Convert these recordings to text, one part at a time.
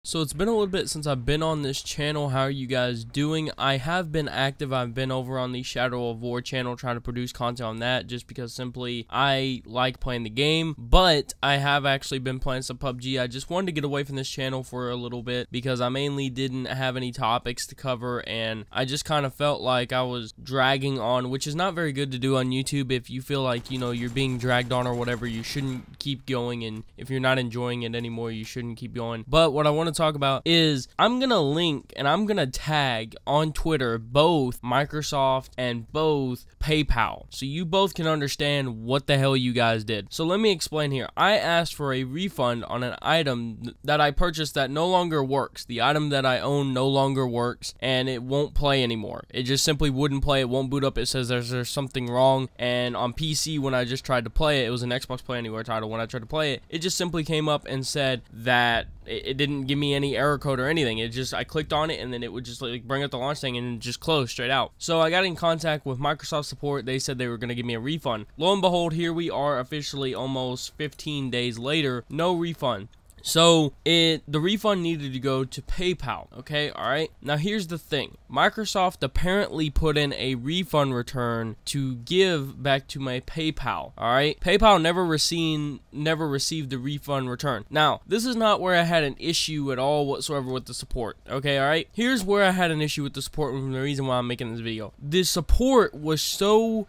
So it's been a little bit since I've been on this channel. How are you guys doing? I have been active. I've been over on the Shadow of War channel trying to produce content on that just because simply I like playing the game, but I have actually been playing some PUBG. I just wanted to get away from this channel for a little bit because I mainly didn't have any topics to cover, and I just kind of felt like I was dragging on, which is not very good to do on YouTube. If you feel like, you know, you're being dragged on or whatever, you shouldn't keep going, and if you're not enjoying it anymore, you shouldn't keep going. But what I want to talk about is I'm gonna link and I'm gonna tag on Twitter both Microsoft and both PayPal, so you both can understand what the hell you guys did. So let me explain here. I asked for a refund on an item that I purchased that no longer works. The item that I own no longer works, and it won't play anymore. It just simply wouldn't play. It won't boot up. It says there's something wrong. And on PC, when I just tried to play it, it was an Xbox Play Anywhere title. When I tried to play it, it just simply came up and said that it didn't give me any error code or anything. It just, I clicked on it and then it would just like bring up the launch thing and just close straight out. So I got in contact with Microsoft support. They said they were going to give me a refund. Lo and behold, here we are officially almost 15 days later, no refund. So the refund needed to go to PayPal, okay? All right. Now here's the thing. Microsoft apparently put in a refund return to give back to my PayPal, all right? PayPal never received the refund return. Now, this is not where I had an issue at all whatsoever with the support, okay? All right. Here's where I had an issue with the support, and the reason why I'm making this video. The support was so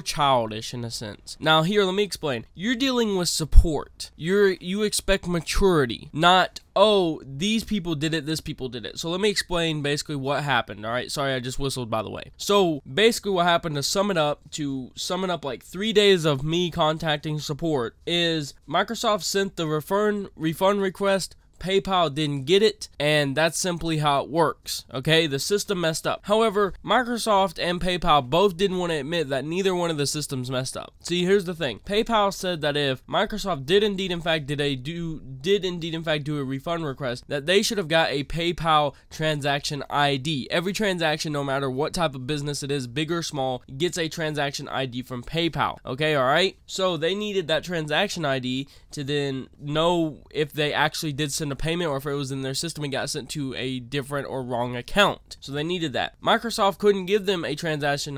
childish in a sense. Now here, let me explain. You're dealing with support. You expect maturity, not, oh, these people did it, this people did it. So let me explain basically what happened. All right, sorry, I just whistled, by the way. So basically what happened, to sum it up like 3 days of me contacting support, is Microsoft sent the refund request. PayPal didn't get it, and that's simply how it works, okay? The system messed up. However, Microsoft and PayPal both didn't want to admit that neither one of the systems messed up. See, here's the thing. PayPal said that if Microsoft did indeed in fact do a refund request, that they should have got a PayPal transaction ID. Every transaction, no matter what type of business it is, big or small, gets a transaction ID from PayPal, okay? All right? So they needed that transaction ID to then know if they actually did send a payment or if it was in their system and got sent to a different or wrong account. So they needed that. Microsoft couldn't give them a transaction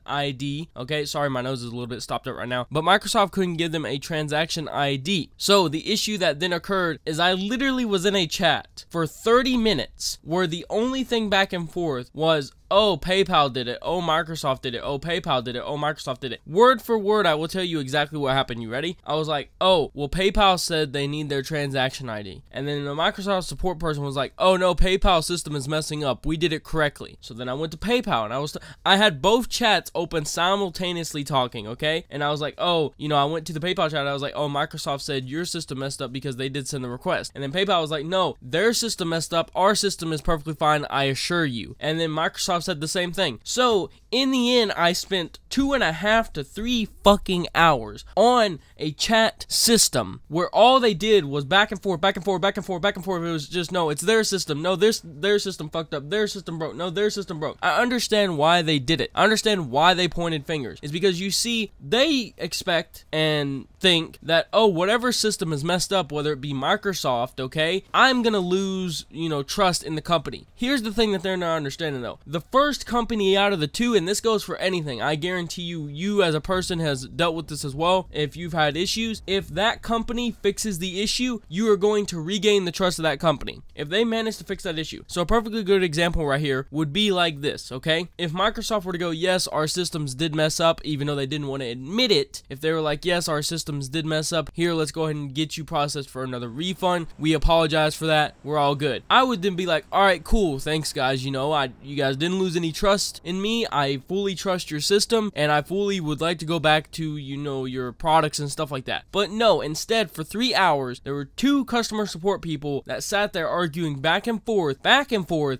ID. Okay, sorry, my nose is a little bit stopped up right now. But Microsoft couldn't give them a transaction ID. So the issue that then occurred is I literally was in a chat for 30 minutes where the only thing back and forth was, oh, PayPal did it. Oh, Microsoft did it. Oh, PayPal did it. Oh, Microsoft did it. Word for word, I will tell you exactly what happened. You ready? I was like, oh, well, PayPal said they need their transaction ID. And then the Microsoft support person was like, oh, no, PayPal system is messing up. We did it correctly. So then I went to PayPal, and I had both chats open simultaneously talking, okay? And I was like, oh, you know, I went to the PayPal chat. I was like, oh, Microsoft said your system messed up because they did send the request. And then PayPal was like, no, their system messed up. Our system is perfectly fine, I assure you. And then Microsoft said the same thing. So in the end, I spent 2.5 to 3 fucking hours on a chat system where all they did was back and forth, back and forth, back and forth, back and forth. It was just, no, it's their system. No, their system fucked up. Their system broke. No, their system broke. I understand why they did it. I understand why they pointed fingers. It's because, you see, they expect and think that, oh, whatever system is messed up, whether it be Microsoft, okay, I'm gonna lose, you know, trust in the company. Here's the thing that they're not understanding, though. The first company out of the two, and this goes for anything, I guarantee you as a person has dealt with this as well. If you've had issues, if that company fixes the issue, you are going to regain the trust of that company if they manage to fix that issue. So a perfectly good example right here would be like this, okay? If Microsoft were to go, yes, our systems did mess up, even though they didn't want to admit it, if they were like, yes, our systems did mess up, here, let's go ahead and get you processed for another refund, we apologize for that, we're all good. I would then be like, all right, cool, thanks guys, you know, you guys didn't lose any trust in me, I fully trust your system, and I fully would like to go back to, you know, your products and stuff like that. But no, instead, for 3 hours, there were 2 customer support people that sat there arguing back and forth,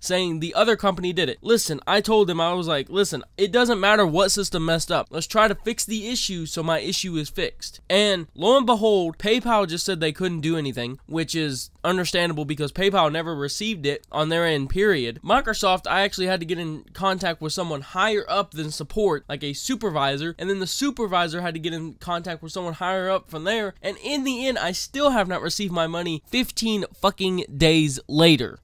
saying the other company did it. Listen, I told them, I was like, listen, it doesn't matter what system messed up. Let's try to fix the issue so my issue is fixed. And lo and behold, PayPal just said they couldn't do anything, which is understandable because PayPal never received it on their end, period. Microsoft, I actually had to get in contact with someone higher up than support, like a supervisor, and then the supervisor had to get in contact with someone higher up from there, and in the end, I still have not received my money 15 fucking days later.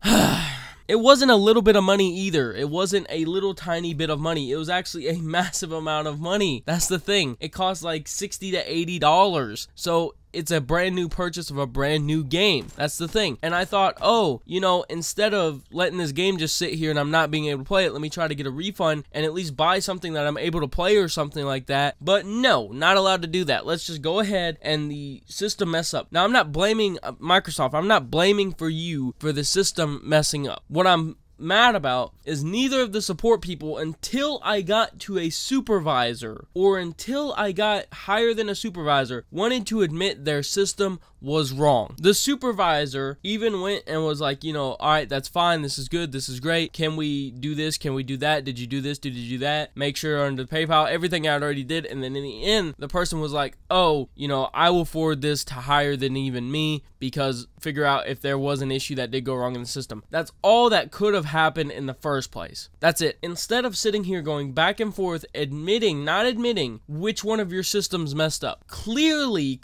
It wasn't a little bit of money either. It wasn't a little tiny bit of money. It was actually a massive amount of money. That's the thing. It cost like $60 to $80. So it's a brand new purchase of a brand new game. That's the thing. And I thought, oh, you know, instead of letting this game just sit here and I'm not being able to play it, let me try to get a refund and at least buy something that I'm able to play or something like that. But no, not allowed to do that. Let's just go ahead and the system mess up. Now, I'm not blaming Microsoft. I'm not blaming for you for the system messing up. What I'm mad about is neither of the support people, until I got to a supervisor or until I got higher than a supervisor, wanted to admit their system was wrong. The supervisor even went and was like, you know, all right, that's fine, this is good, this is great, can we do this, can we do that, did you do this, did you do that, make sure under PayPal, everything I already did. And then in the end, the person was like, oh, you know, I will forward this to higher than even me, because figure out if there was an issue that did go wrong in the system. That's all that could have happened in the first place. That's it. Instead of sitting here going back and forth, admitting, not admitting which one of your systems messed up. Clearly,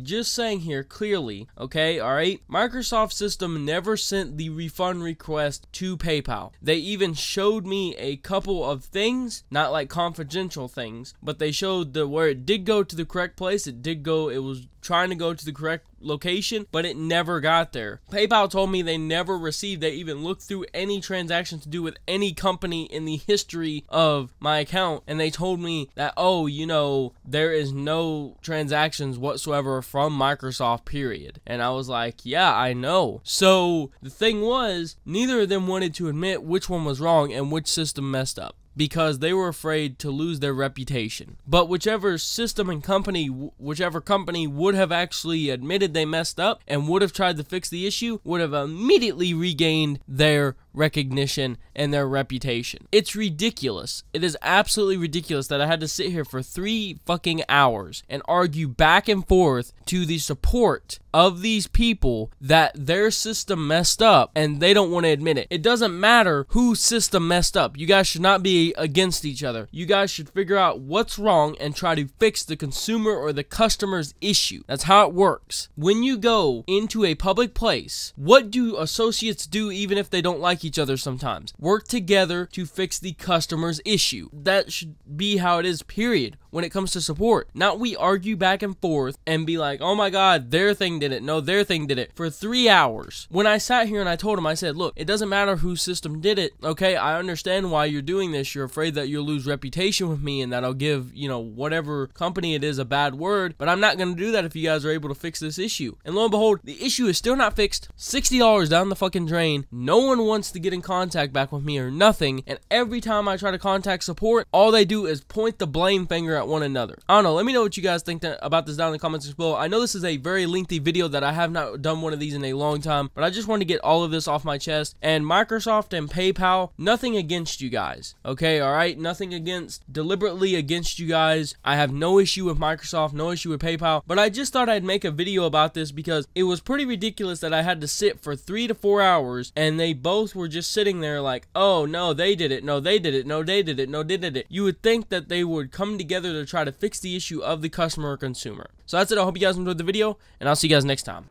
just saying here, clearly, okay, all right, Microsoft system never sent the refund request to PayPal. They even showed me a couple of things, not like confidential things, but they showed where it did go to the correct place. It was trying to go to the correct location, but it never got there. PayPal told me they never received, they even looked through any transactions to do with any company in the history of my account, and they told me that, oh, you know, there is no transactions whatsoever from Microsoft, period. And I was like, yeah, I know. So the thing was, neither of them wanted to admit which one was wrong and which system messed up, because they were afraid to lose their reputation. But whichever system and company, whichever company would have actually admitted they messed up and would have tried to fix the issue, would have immediately regained their recognition and their reputation. It's ridiculous. It is absolutely ridiculous that I had to sit here for 3 fucking hours and argue back and forth to the support of these people that their system messed up and they don't want to admit it. It doesn't matter whose system messed up. You guys should not be against each other. You guys should figure out what's wrong and try to fix the consumer or the customer's issue. That's how it works. When you go into a public place, what do associates do even if they don't like each other sometimes? Work together to fix the customer's issue. That should be how it is, period, when it comes to support. Not we argue back and forth and be like, oh my god, their thing did it, no, their thing did it, for 3 hours. When I sat here and I told him, I said, look, it doesn't matter whose system did it, okay? I understand why you're doing this. You're afraid that you'll lose reputation with me and that I'll give, you know, whatever company it is a bad word, but I'm not going to do that if you guys are able to fix this issue. And lo and behold, the issue is still not fixed. $60 down the fucking drain. No one wants to get in contact back with me or nothing, and every time I try to contact support, all they do is point the blame finger at one another. I don't know, let me know what you guys think about this down in the comments below. I know this is a very lengthy video that I have not done one of these in a long time, but I just want to get all of this off my chest. And Microsoft and PayPal, nothing against you guys, okay, alright? Nothing deliberately against you guys. I have no issue with Microsoft, no issue with PayPal, but I just thought I'd make a video about this because it was pretty ridiculous that I had to sit for 3 to 4 hours and they both were just sitting there like, oh no, they did it, no, they did it, no, they did it, no, they did it. You would think that they would come together to try to fix the issue of the customer or consumer. So that's it. I hope you guys enjoyed the video, and I'll see you guys next time.